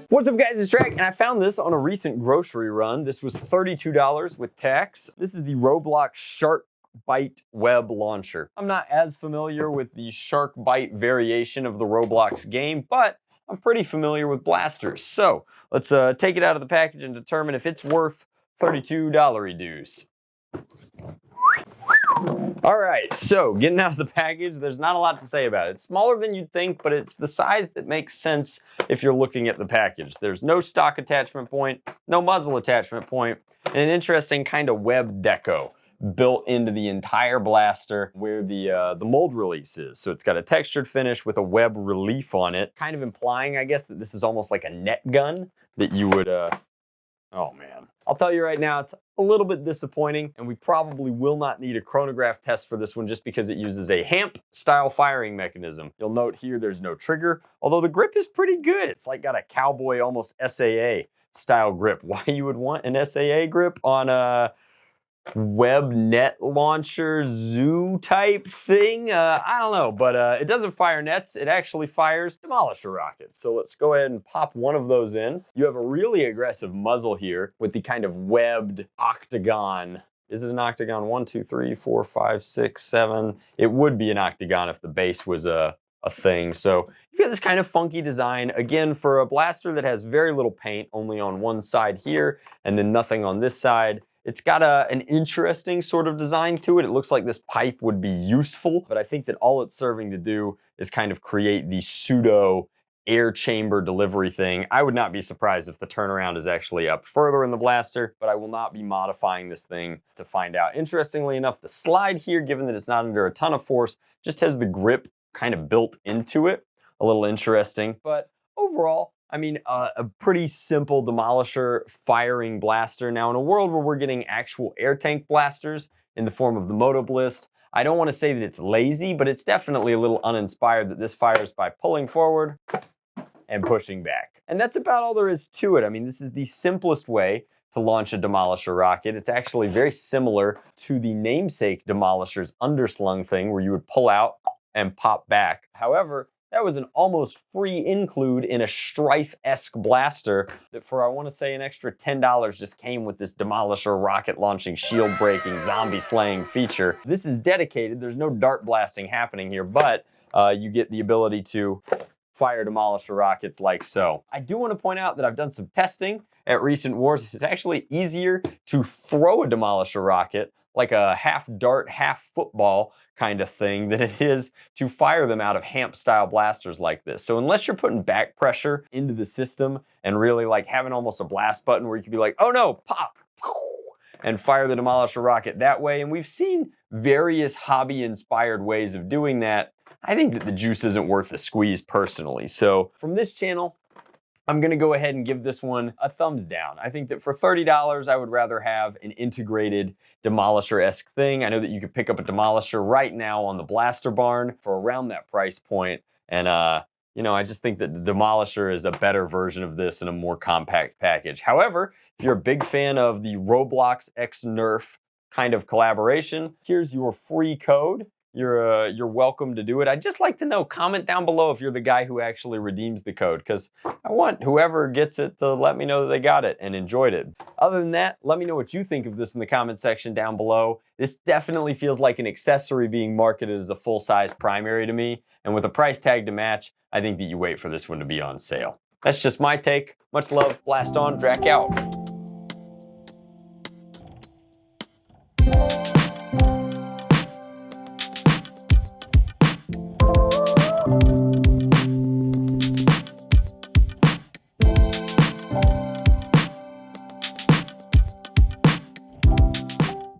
What's up guys, it's Drac, and I found this on a recent grocery run. This was $32 with tax. This is the Roblox SharkBite web launcher. I'm not as familiar with the SharkBite variation of the Roblox game, but I'm pretty familiar with blasters. So let's take it out of the package and determine if it's worth $32 dues. All right, so getting out of the package, there's not a lot to say about it. It's smaller than you'd think, but it's the size that makes sense if you're looking at the package. There's no stock attachment point, no muzzle attachment point, and an interesting kind of web deco built into the entire blaster where the mold release is. So it's got a textured finish with a web relief on it, kind of implying, I guess, that this is almost like a net gun that you would, oh man. I'll tell you right now, it's a little bit disappointing, and we probably will not need a chronograph test for this one just because it uses a HAMP-style firing mechanism. You'll note here there's no trigger, although the grip is pretty good. It's like got a cowboy, almost SAA-style grip. Why you would want an SAA grip on a web net launcher zoo type thing? I don't know, but it doesn't fire nets. It actually fires demolisher rockets. So let's go ahead and pop one of those in. You have a really aggressive muzzle here with the kind of webbed octagon. Is it an octagon? 1, 2, 3, 4, 5, 6, 7. It would be an octagon if the base was a thing. So you've got this kind of funky design, again, for a blaster that has very little paint, only on one side here, and then nothing on this side. It's got an interesting sort of design to it. It looks like this pipe would be useful, but I think that all it's serving to do is kind of create the pseudo air chamber delivery thing. I would not be surprised if the turnaround is actually up further in the blaster, but I will not be modifying this thing to find out. Interestingly enough, the slide here, given that it's not under a ton of force, just has the grip kind of built into it. A little interesting, but overall, I mean, a pretty simple demolisher firing blaster. Now, in a world where we're getting actual air tank blasters in the form of the Motoblist, I don't want to say that it's lazy, but it's definitely a little uninspired that this fires by pulling forward and pushing back. And that's about all there is to it. I mean, this is the simplest way to launch a demolisher rocket. It's actually very similar to the namesake demolisher's underslung thing where you would pull out and pop back. However, that was an almost free include in a Strife-esque blaster that for, I want to say, an extra $10 just came with this demolisher rocket launching, shield breaking, zombie slaying feature. This is dedicated. There's no dart blasting happening here, but you get the ability to fire demolisher rockets like so. I do want to point out that I've done some testing at recent wars. It's actually easier to throw a demolisher rocket like a half dart, half football kind of thing than it is to fire them out of HAMP style blasters like this. So unless you're putting back pressure into the system and really like having almost a blast button where you could be like, oh no, pop, and fire the demolisher rocket that way. And we've seen various hobby inspired ways of doing that. I think that the juice isn't worth the squeeze personally. So from this channel, I'm gonna go ahead and give this one a thumbs down. I think that for $30, I would rather have an integrated demolisher-esque thing. I know that you could pick up a demolisher right now on the Blaster Barn for around that price point. And you know, I just think that the demolisher is a better version of this in a more compact package. However, if you're a big fan of the Roblox x NERF kind of collaboration, here's your free code. You're welcome to do it. I'd just like to know, comment down below if you're the guy who actually redeems the code, because I want whoever gets it to let me know that they got it and enjoyed it. Other than that, let me know what you think of this in the comment section down below. This definitely feels like an accessory being marketed as a full-size primary to me, and with a price tag to match, I think that you wait for this one to be on sale. That's just my take. Much love, blast on, Drac out.